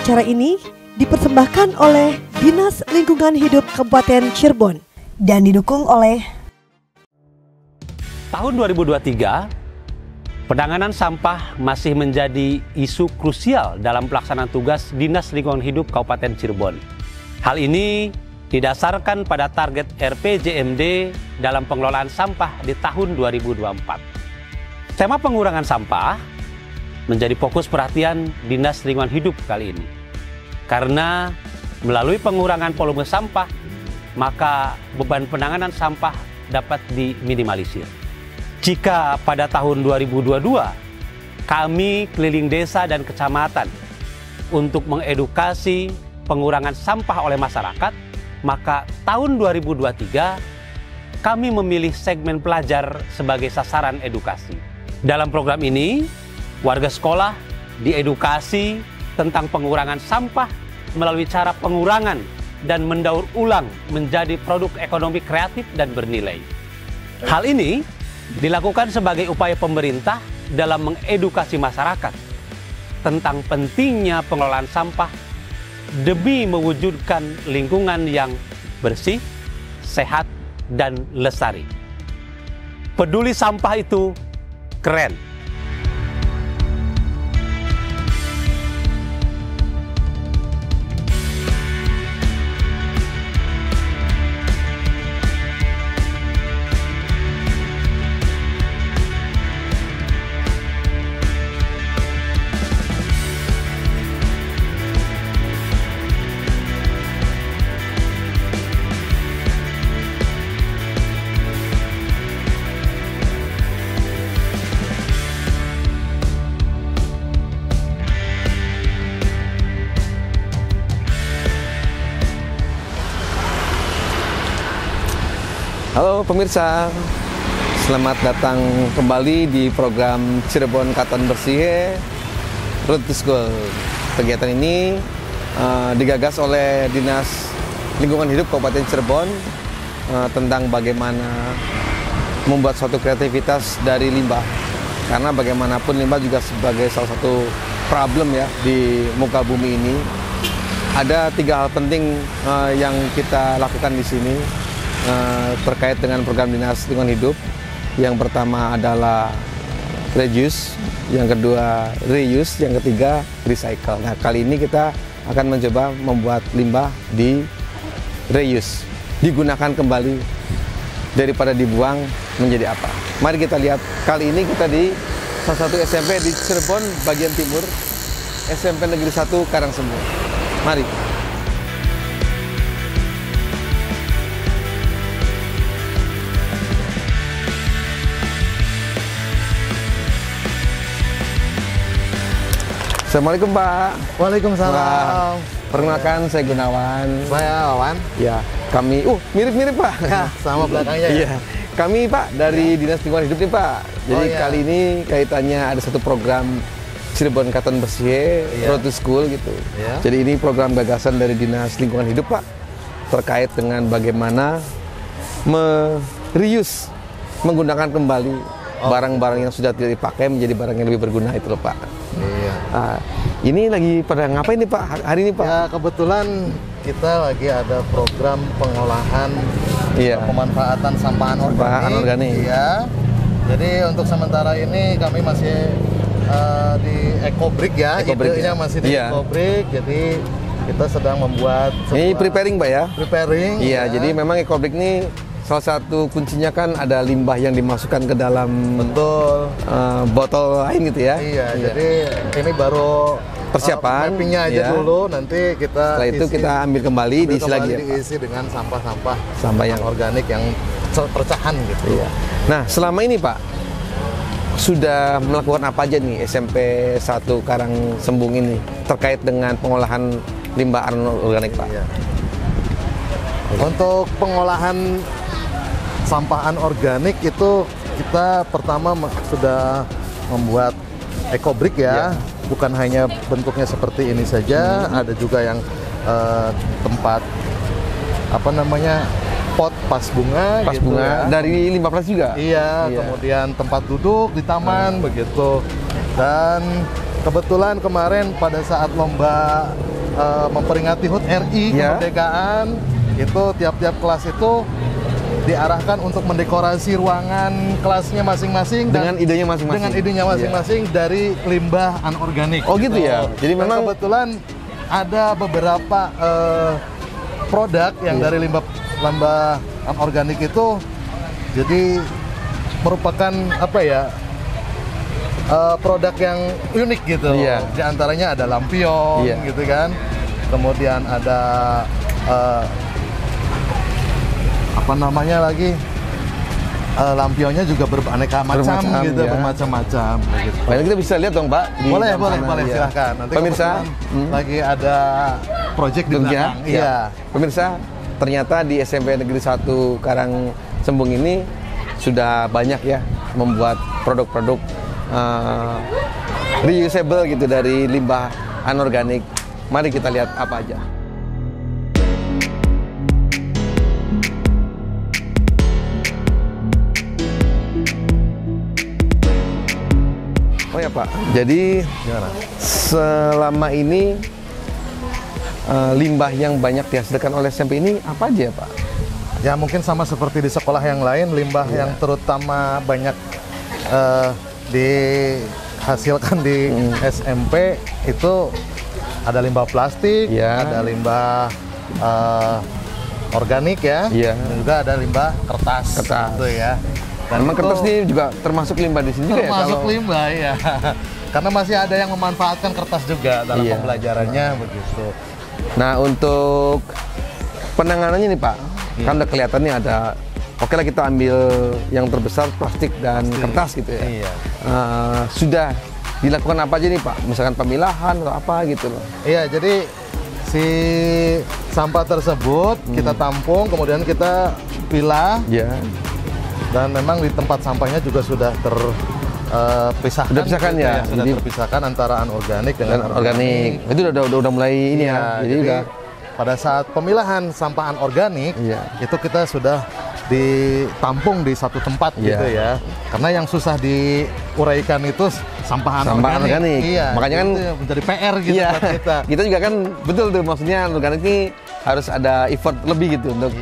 Acara ini dipersembahkan oleh Dinas Lingkungan Hidup Kabupaten Cirebon dan didukung oleh tahun 2023, penanganan sampah masih menjadi isu krusial dalam pelaksanaan tugas Dinas Lingkungan Hidup Kabupaten Cirebon. Hal ini didasarkan pada target RPJMD dalam pengelolaan sampah di tahun 2024. Tema pengurangan sampah menjadi fokus perhatian Dinas Lingkungan Hidup kali ini. Karena melalui pengurangan volume sampah, maka beban penanganan sampah dapat diminimalisir. Jika pada tahun 2022, kami keliling desa dan kecamatan untuk mengedukasi pengurangan sampah oleh masyarakat, maka tahun 2023, kami memilih segmen pelajar sebagai sasaran edukasi. Dalam program ini, warga sekolah diedukasi tentang pengurangan sampah melalui cara pengurangan dan mendaur ulang menjadi produk ekonomi kreatif dan bernilai. Hal ini dilakukan sebagai upaya pemerintah dalam mengedukasi masyarakat tentang pentingnya pengelolaan sampah demi mewujudkan lingkungan yang bersih, sehat, dan lestari. Peduli sampah itu keren. Halo pemirsa, selamat datang kembali di program Cirebon Katon Bersih Road to School. Kegiatan ini digagas oleh Dinas Lingkungan Hidup Kabupaten Cirebon tentang bagaimana membuat suatu kreativitas dari limbah. Karena bagaimanapun limbah juga sebagai salah satu problem ya di muka bumi ini. Ada 3 hal penting yang kita lakukan di sini terkait dengan program Dinas Lingkungan Hidup. Yang pertama adalah reduce, yang kedua reuse, yang ketiga recycle. Nah, kali ini kita akan mencoba membuat limbah di reuse, digunakan kembali daripada dibuang menjadi apa. Mari kita lihat, kali ini kita di salah satu SMP di Cirebon bagian timur, SMP Negeri 1 Karangsemur. Mari. Assalamualaikum Pak. Waalaikumsalam. Perkenalkan, saya Gunawan. Saya Wawan. Ya, kami, mirip-mirip Pak. Ya, sama belakangnya ya. Iya. Kami Pak dari Dinas Lingkungan Hidup nih Pak. Jadi kali ini kaitannya ada satu program Cirebon Katon Bersih Road to School gitu. Ya. Jadi ini program gagasan dari Dinas Lingkungan Hidup Pak, terkait dengan bagaimana reuse, menggunakan kembali barang-barang yang sudah tidak dipakai menjadi barang yang lebih berguna itu loh Pak. Iya. Nah, ini lagi pada ngapain nih Pak hari ini Pak? Ya kebetulan kita lagi ada program pengolahan, pemanfaatan sampahan organik. Iya. Jadi untuk sementara ini kami masih di Ecobrik ya, idenya masih di Ecobrik. Jadi kita sedang membuat ini preparing Pak ya? Preparing. Iya, jadi memang Ecobrik ini salah satu kuncinya kan ada limbah yang dimasukkan ke dalam botol lain gitu ya. Iya, jadi ini baru persiapan mappingnya aja dulu, nanti kita setelah itu kita ambil kembali diisi lagi ya, diisi dengan sampah yang organik yang pecahan gitu. Iya. Nah, selama ini Pak sudah melakukan apa aja nih SMP 1 Karangsemur ini terkait dengan pengolahan limbah anorganik Pak? Iya. Untuk pengolahan sampah anorganik itu kita pertama sudah membuat Ecobrik ya. Bukan hanya bentuknya seperti ini saja, ada juga yang tempat pot pas bunga gitu bunga ya. Dari limbah plastik juga? Iya, kemudian tempat duduk di taman begitu. Dan kebetulan kemarin pada saat lomba memperingati HUT RI kemerdekaan, itu tiap-tiap kelas itu diarahkan untuk mendekorasi ruangan kelasnya masing-masing dengan idenya masing-masing. Dengan idenya masing-masing dari limbah anorganik. Oh gitu ya. Jadi memang kebetulan ada beberapa produk yang dari limbah anorganik itu jadi merupakan apa ya? Produk yang unik gitu. Di antaranya ada lampion gitu kan. Kemudian ada apa namanya lagi, lampionnya juga beraneka macam gitu, bermacam-macam gitu. Nah, kita bisa lihat dong Pak. Boleh silahkan. Nanti pemirsa lagi ada project di belakang. Iya. Pemirsa, ternyata di SMP Negeri 1 Karangsembung ini sudah banyak ya membuat produk-produk reusable gitu dari limbah anorganik. Mari kita lihat apa aja. Oh ya Pak, jadi selama ini limbah yang banyak dihasilkan oleh SMP ini apa aja Pak? Ya mungkin sama seperti di sekolah yang lain, limbah yang terutama banyak dihasilkan di SMP itu ada limbah plastik, ada limbah organik dan juga ada limbah kertas. Gitu ya. Dan memang kertas ini juga termasuk limbah di sini juga ya? Termasuk limbah ya. Karena masih ada yang memanfaatkan kertas juga dalam pembelajarannya begitu. Nah untuk penanganannya nih Pak, kan udah kelihatan nih ada, oke lah kita ambil yang terbesar plastik dan kertas gitu ya. Sudah dilakukan apa aja nih Pak? Misalkan pemilahan atau apa gitu loh? Iya, jadi si sampah tersebut kita tampung, kemudian kita pilah. Dan memang di tempat sampahnya juga sudah terpisahkan. Sudah pisahkan gitu ya? Sudah terpisahkan antara anorganik dengan organik. Itu udah mulai ini jadi udah pada saat pemilahan sampah anorganik itu kita sudah ditampung di satu tempat gitu ya. Karena yang susah diuraikan itu sampah anorganik. Makanya kan menjadi PR gitu buat kita. Kita juga kan betul tuh, maksudnya anorganik ini harus ada effort lebih gitu untuk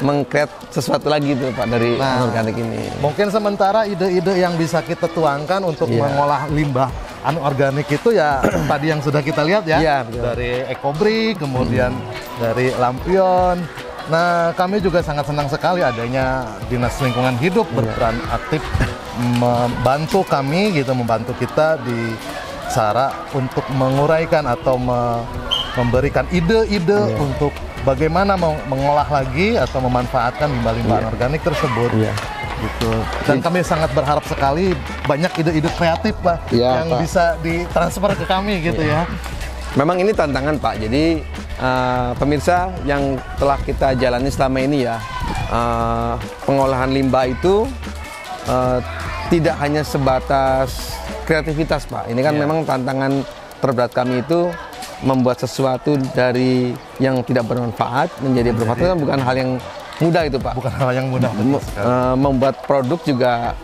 meng-create sesuatu lagi tuh Pak dari anorganik ini. Mungkin sementara ide-ide yang bisa kita tuangkan untuk mengolah limbah anorganik itu ya tadi yang sudah kita lihat dari Ecobrik, kemudian dari lampion. Nah, kami juga sangat senang sekali adanya Dinas Lingkungan Hidup berperan aktif membantu kami gitu, membantu kita di cara untuk menguraikan atau memberikan ide-ide untuk bagaimana mengolah lagi atau memanfaatkan limbah-limbah anorganik tersebut. Gitu. Dan kami sangat berharap sekali banyak ide-ide kreatif Pak yang bisa ditransfer ke kami gitu ya. Memang ini tantangan Pak. Jadi pemirsa yang telah kita jalani selama ini ya, pengolahan limbah itu tidak hanya sebatas kreativitas Pak. Ini kan memang tantangan terberat kami itu membuat sesuatu dari yang tidak bermanfaat menjadi bermanfaat, kan bukan hal yang mudah itu Pak. Bukan hal yang mudah. Membuat produk juga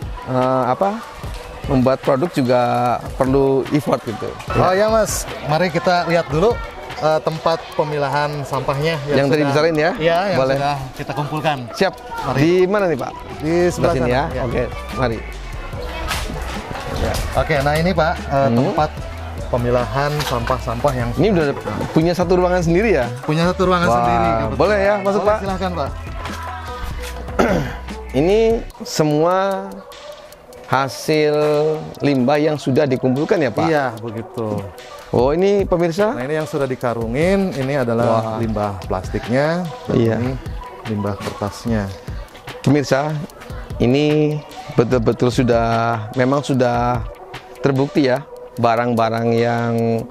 membuat produk juga perlu effort gitu. Oh ya Mas, mari kita lihat dulu tempat pemilahan sampahnya yang tadi besarin ya. Iya, yang boleh sudah kita kumpulkan. Siap. Mari. Di mana nih Pak? Di sebelah sini sana. ya. Oke, mari. Oke, nah ini Pak tempat pemilahan sampah-sampah yang ini udah punya satu ruangan sendiri ya? Punya satu ruangan sendiri. Boleh ya masuk Pak? Silahkan Pak. Ini semua hasil limbah yang sudah dikumpulkan ya Pak? Iya, begitu. Oh ini pemirsa? Nah ini yang sudah dikarungin, ini adalah limbah plastiknya, dan ini limbah kertasnya. Pemirsa, ini betul-betul memang sudah terbukti ya, barang-barang yang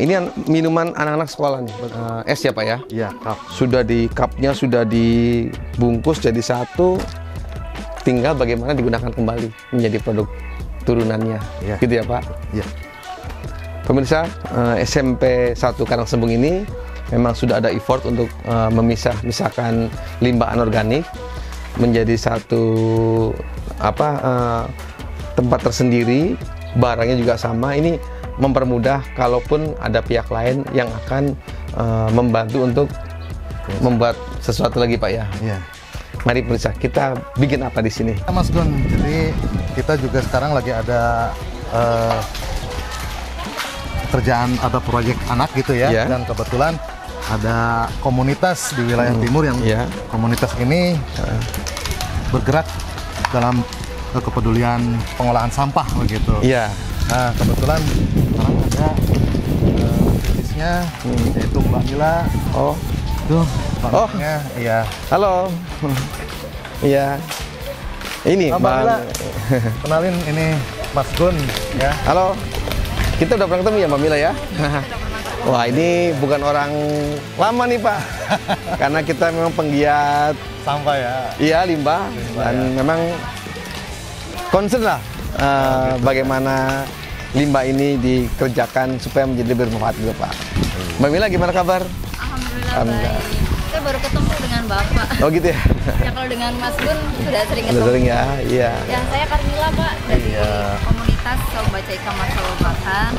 ini minuman anak-anak sekolah nih, es ya Pak ya? Iya, cup. Cupnya sudah dibungkus jadi satu, tinggal bagaimana digunakan kembali menjadi produk turunannya, gitu ya Pak? Iya. Pemirsa, SMP 1 Karangsembung ini memang sudah ada effort untuk memisahkan limbah anorganik menjadi satu tempat tersendiri, barangnya juga sama. Ini mempermudah kalaupun ada pihak lain yang akan membantu untuk membuat sesuatu lagi Pak ya. Iya. Mari pemirsa, kita bikin apa di sini? Mas Gun, jadi kita juga sekarang lagi ada kerjaan atau proyek anak gitu ya, dan kebetulan ada komunitas di wilayah timur yang komunitas ini bergerak dalam kepedulian pengolahan sampah begitu. Iya. Nah kebetulan sekarang ada aktivisnya yaitu Mbak Mila. Oh, tuh Mbaknya, iya. Halo. Iya. Ini Mbak Mila. Kenalin ini Mas Gun ya. Halo. Kita udah pernah ketemu ya Mbak Mila ya? Wah ini bukan orang lama nih Pak. Karena kita memang penggiat sampah ya. Iya, limbah dan memang concern lah bagaimana limbah ini dikerjakan supaya menjadi bermanfaat juga Pak. Mbak Mila gimana kabar? Alhamdulillah baik. Saya baru ketemu dengan Bapak. Oh gitu ya? Ya kalau dengan Mas Gun sudah sering ketemu. Sudah sering ya, iya. Yang saya Karmila Pak dari komunitas Sobat Caika Masalobatan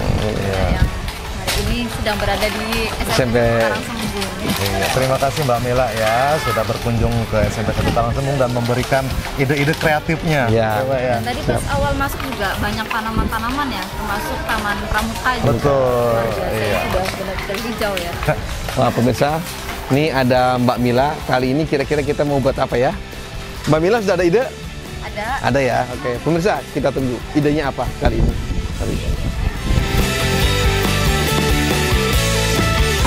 yang hari ini sedang berada di SMP Karangsembung. Terima kasih Mbak Mila ya sudah berkunjung ke SMP 1 Karangsembung dan memberikan ide-ide kreatifnya. Ya. Dan tadi pas awal masuk juga banyak tanaman-tanaman ya, termasuk taman pramuka juga. Betul. Iya. Sudah benar-benar hijau ya. Wah pemirsa, ini ada Mbak Mila. Kali ini kira-kira kita mau buat apa ya? Mbak Mila sudah ada ide? Ada. Ada ya. Oke, pemirsa kita tunggu idenya apa kali ini.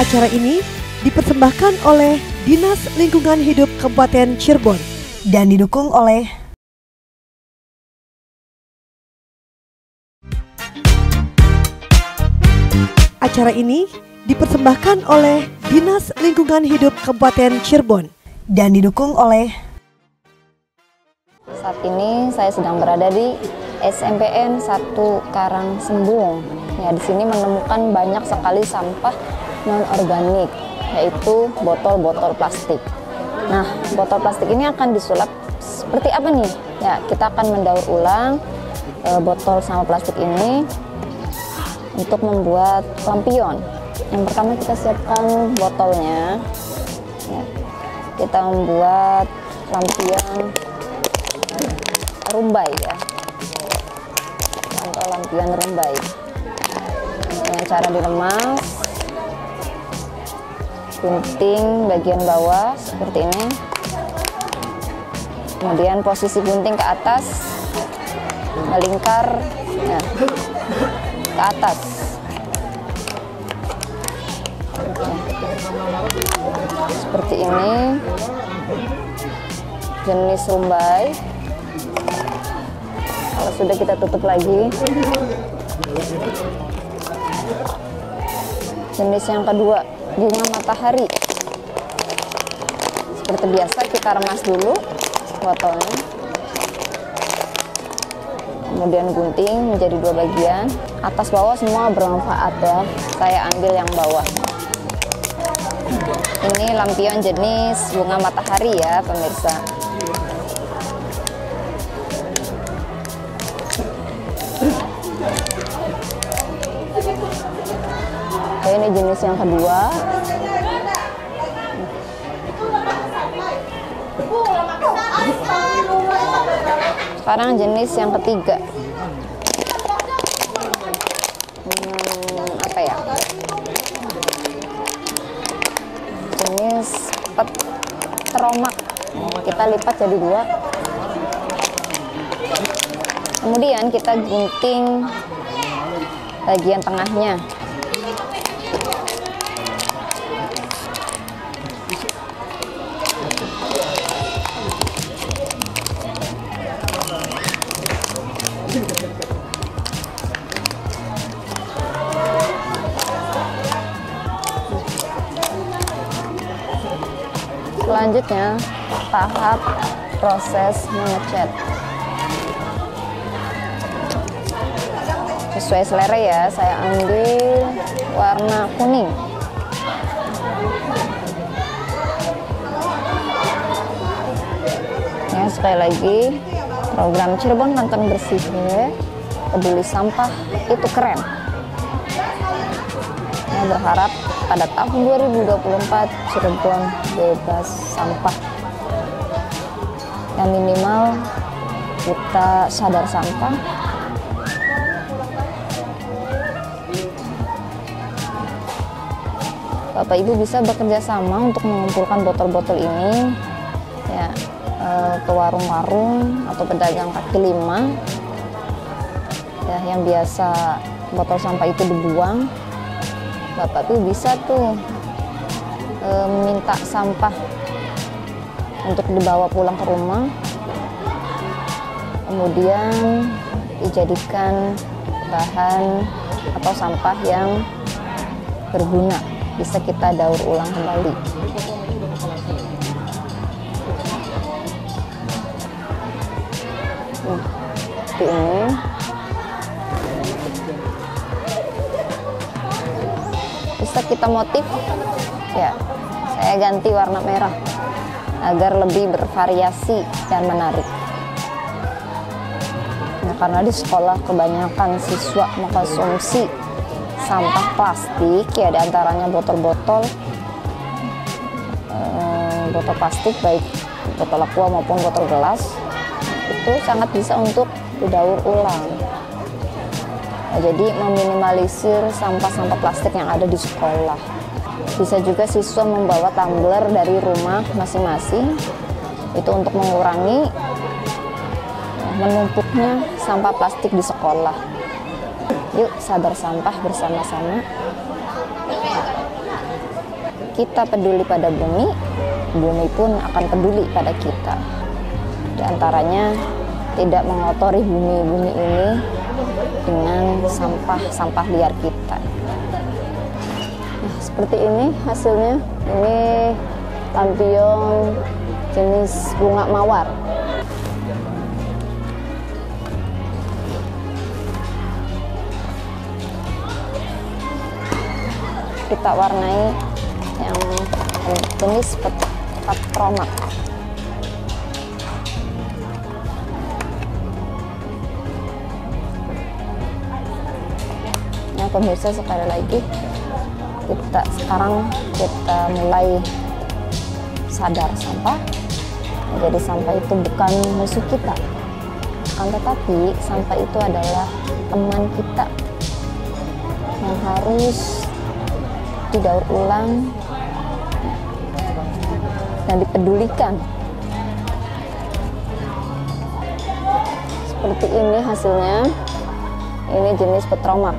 Acara ini dipersembahkan oleh Dinas Lingkungan Hidup Kabupaten Cirebon dan didukung oleh Acara ini dipersembahkan oleh Dinas Lingkungan Hidup Kabupaten Cirebon dan didukung oleh Saat ini saya sedang berada di SMPN 1 Karangsembung. Ya, di sini menemukan banyak sekali sampah non-organik, yaitu botol-botol plastik. Nah, botol plastik ini akan disulap seperti apa nih? Ya, kita akan mendaur ulang botol sampah plastik ini untuk membuat lampion. Yang pertama kita siapkan botolnya. Ya, kita membuat lampion rumbai ya. Contoh lampion rumbai. Dengan cara diremas, gunting bagian bawah seperti ini, kemudian posisi gunting ke atas, melingkar ya, ke atas. Seperti ini jenis rumbai. Kalau sudah kita tutup lagi. Jenis yang kedua, bunga matahari. Seperti biasa kita remas dulu botolnya, kemudian gunting menjadi 2 bagian, atas bawah semua bermanfaat ya. Saya ambil yang bawah. Ini lampion jenis bunga matahari ya pemirsa. Oke, ini jenis yang kedua. Sekarang jenis yang ketiga. Apa ya? Jenis teromak. Kita lipat jadi 2. Kemudian kita gunting bagian tengahnya. Selanjutnya tahap proses mengecat. Sesuai selera ya, saya ambil warna kuning. Ya, sekali lagi, program Cirebon Kanton Bersih, peduli sampah itu keren. Saya berharap pada tahun 2024 Cirebon bebas sampah. Yang minimal kita sadar sampah. Bapak Ibu bisa bekerja sama untuk mengumpulkan botol-botol ini ya, ke warung-warung atau pedagang kaki lima ya, yang biasa botol sampah itu dibuang. Bapak Ibu bisa tuh minta sampah untuk dibawa pulang ke rumah, kemudian dijadikan bahan atau sampah yang berguna, bisa kita daur ulang kembali. Seperti ini. Bisa kita motif ya, saya ganti warna merah agar lebih bervariasi dan menarik. Nah, karena di sekolah kebanyakan siswa mengkonsumsi sampah plastik ya, diantaranya botol-botol plastik, baik botol aqua maupun botol gelas, itu sangat bisa untuk didaur ulang. Nah, jadi meminimalisir sampah-sampah plastik yang ada di sekolah. Bisa juga siswa membawa tumbler dari rumah masing-masing, itu untuk mengurangi menumpuknya sampah plastik di sekolah. Yuk sadar sampah bersama-sama. Kita peduli pada bumi, bumi pun akan peduli pada kita. Di antaranya tidak mengotori bumi ini dengan sampah-sampah liar kita. Nah, seperti ini hasilnya. Ini lampion jenis bunga mawar. Kita warnai yang jenis petromak. Nah, pemirsa, sekali lagi sekarang kita mulai sadar sampah. Jadi sampah itu bukan musuh kita, akan tetapi sampah itu adalah teman kita yang harus didaur ulang dan dipedulikan. Seperti ini hasilnya. Ini jenis petromak.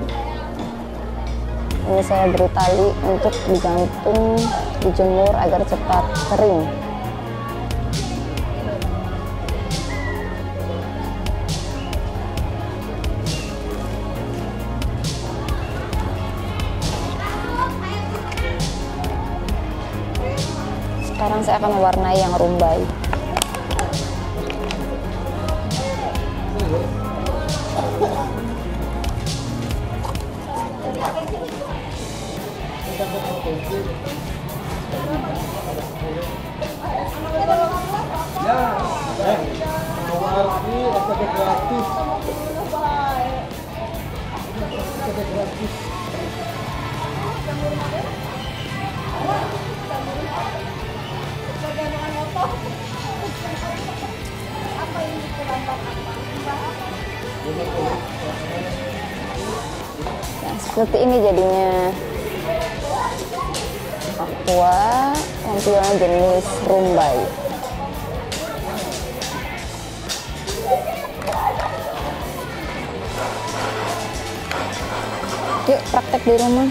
Ini saya beri tali untuk digantung, dijemur agar cepat kering. Sekarang saya akan mewarnai yang rumbai. Nah, seperti ini jadinya. Aqua, lampion jenis rumbai. Yuk praktek di rumah.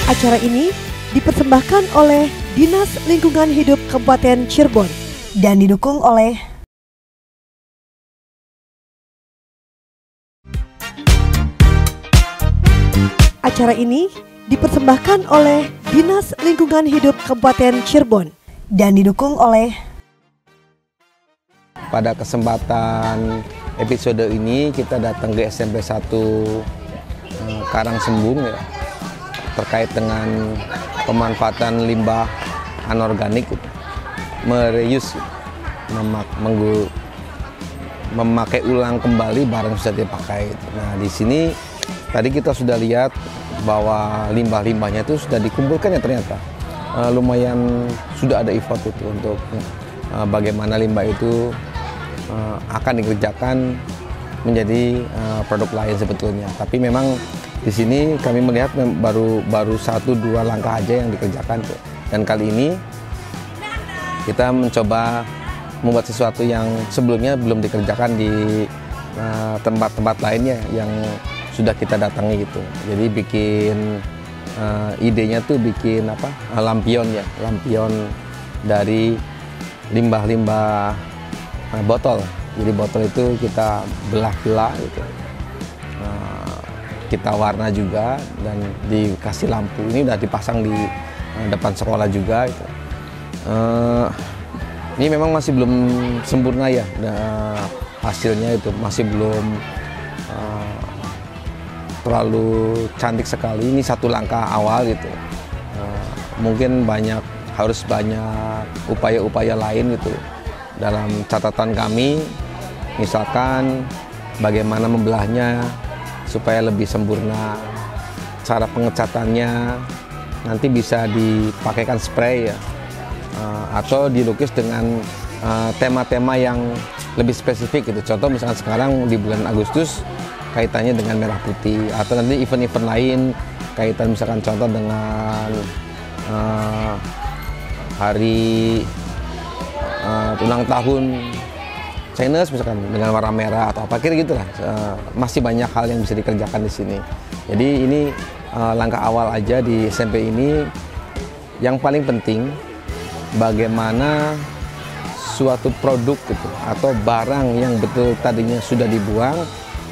Acara ini dipersembahkan oleh Dinas Lingkungan Hidup Kabupaten Cirebon dan didukung oleh Acara ini dipersembahkan oleh Dinas Lingkungan Hidup Kabupaten Cirebon dan didukung oleh. Pada kesempatan episode ini kita datang ke SMP 1 Karangsembung ya, terkait dengan pemanfaatan limbah anorganik, mereuse, memakai ulang kembali barang sudah dipakai. Nah, di sini tadi kita sudah lihat bahwa limbah-limbahnya itu sudah dikumpulkan ya, ternyata lumayan sudah ada effort itu untuk bagaimana limbah itu akan dikerjakan menjadi produk lain sebetulnya. Tapi memang di sini kami melihat baru 1-2 langkah aja yang dikerjakan. Dan kali ini kita mencoba membuat sesuatu yang sebelumnya belum dikerjakan di tempat-tempat lainnya yang sudah kita datangi gitu. Jadi bikin idenya tuh bikin lampion ya, lampion dari limbah-limbah botol. Jadi botol itu kita belah-belah gitu, kita warna juga dan dikasih lampu. Ini udah dipasang di depan sekolah juga gitu. Ini memang masih belum sempurna ya, hasilnya itu masih belum terlalu cantik sekali. Ini satu langkah awal gitu. Mungkin harus banyak upaya-upaya lain gitu dalam catatan kami, misalkan bagaimana membelahnya supaya lebih sempurna, cara pengecatannya nanti bisa dipakaikan spray ya, atau dilukis dengan tema-tema yang lebih spesifik gitu. Contoh misalkan sekarang di bulan Agustus kaitannya dengan merah putih, atau nanti event-event lain kaitan misalkan contoh dengan hari ulang tahun Chinese misalkan dengan warna merah atau apa kira gitulah. Masih banyak hal yang bisa dikerjakan di sini. Jadi ini langkah awal aja di SMP ini. Yang paling penting bagaimana suatu produk gitu atau barang yang betul tadinya sudah dibuang,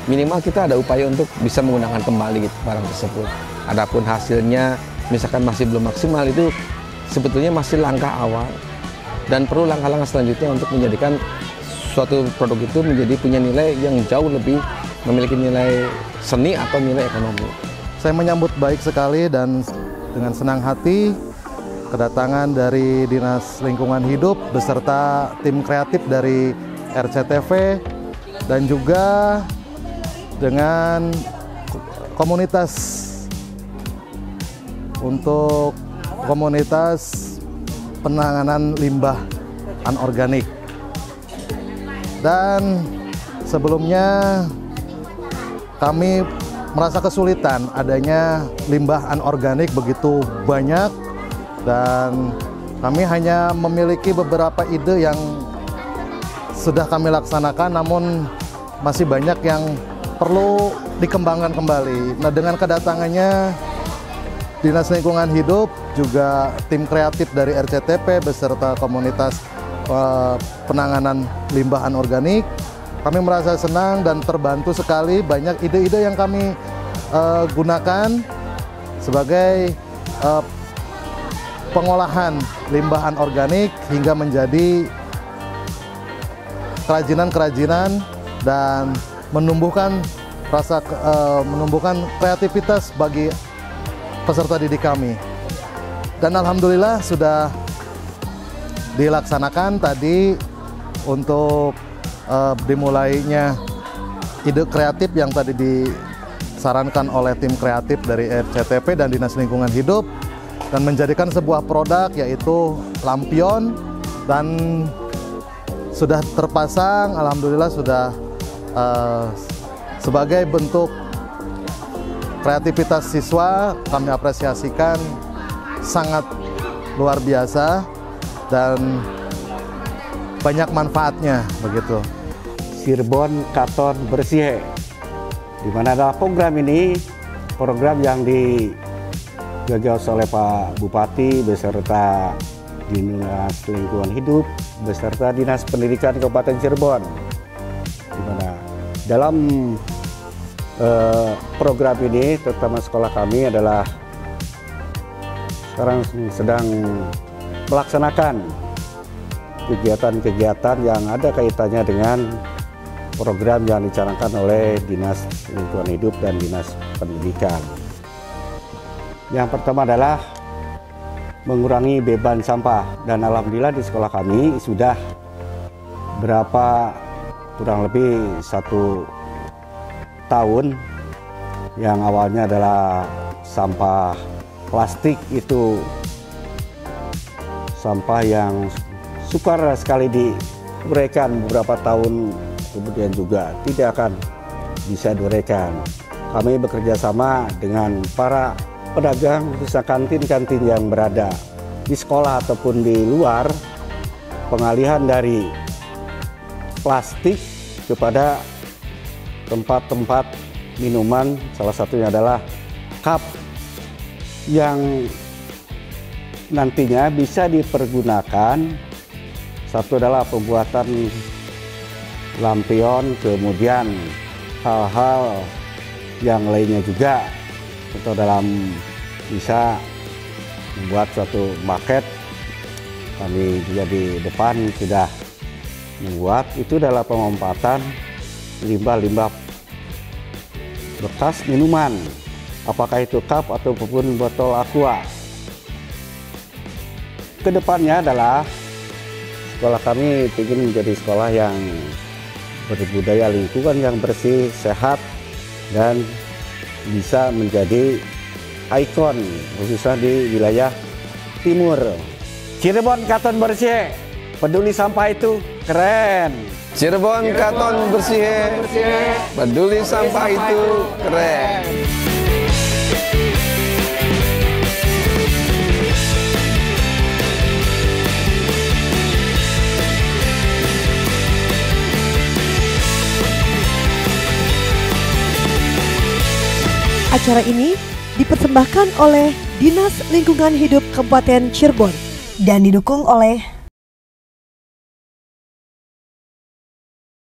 minimal kita ada upaya untuk bisa menggunakan kembali gitu barang tersebut. Adapun hasilnya misalkan masih belum maksimal, itu sebetulnya masih langkah awal dan perlu langkah-langkah selanjutnya untuk menjadikan suatu produk itu menjadi punya nilai yang jauh lebih memiliki nilai seni atau nilai ekonomi. Saya menyambut baik sekali dan dengan senang hati kedatangan dari Dinas Lingkungan Hidup beserta tim kreatif dari RCTV dan juga dengan komunitas untuk komunitas penanganan limbah anorganik. Dan sebelumnya kami merasa kesulitan adanya limbah anorganik begitu banyak, dan kami hanya memiliki beberapa ide yang sudah kami laksanakan, namun masih banyak yang perlu dikembangkan kembali. Nah, dengan kedatangannya Dinas Lingkungan Hidup, juga tim kreatif dari RCTP beserta komunitas penanganan limbah anorganik, kami merasa senang dan terbantu sekali. Banyak ide-ide yang kami gunakan sebagai pengolahan limbah anorganik hingga menjadi kerajinan-kerajinan dan menumbuhkan kreativitas bagi peserta didik kami. Dan alhamdulillah sudah dilaksanakan tadi untuk dimulainya ide kreatif yang tadi disarankan oleh tim kreatif dari RCTP dan Dinas Lingkungan Hidup, dan menjadikan sebuah produk yaitu lampion, dan sudah terpasang. Alhamdulillah sudah sebagai bentuk kreativitas siswa, kami apresiasikan sangat luar biasa dan banyak manfaatnya begitu. Cirebon Katon Bersih, di mana adalah program ini, program yang digagas oleh Pak Bupati beserta Dinas Lingkungan Hidup beserta Dinas Pendidikan Kabupaten Cirebon, di mana dalam program ini, terutama sekolah kami adalah sekarang sedang melaksanakan kegiatan-kegiatan yang ada kaitannya dengan program yang dicanangkan oleh Dinas Lingkungan Hidup dan Dinas Pendidikan. Yang pertama adalah mengurangi beban sampah, dan alhamdulillah di sekolah kami sudah kurang lebih 1 tahun yang awalnya adalah sampah plastik, itu sampah yang sukar sekali diuraikan, beberapa tahun kemudian juga tidak akan bisa diuraikan. Kami bekerja sama dengan para pedagang, khususnya kantin-kantin yang berada di sekolah ataupun di luar, pengalihan dari plastik kepada tempat-tempat minuman, salah satunya adalah cup yang nantinya bisa dipergunakan. Satu adalah pembuatan lampion, kemudian hal-hal yang lainnya juga, atau dalam bisa membuat suatu market. Kami juga di depan sudah membuat, itu adalah pengompatan limbah-limbah bekas minuman, apakah itu cup ataupun botol aqua. Kedepannya adalah sekolah kami ingin menjadi sekolah yang berbudaya lingkungan yang bersih, sehat, dan bisa menjadi ikon khususnya di wilayah timur. Cirebon Katon Bersih, peduli sampah itu keren. Cirebon Katon Bersih, peduli sampah itu keren. Acara ini dipersembahkan oleh Dinas Lingkungan Hidup Kabupaten Cirebon dan didukung oleh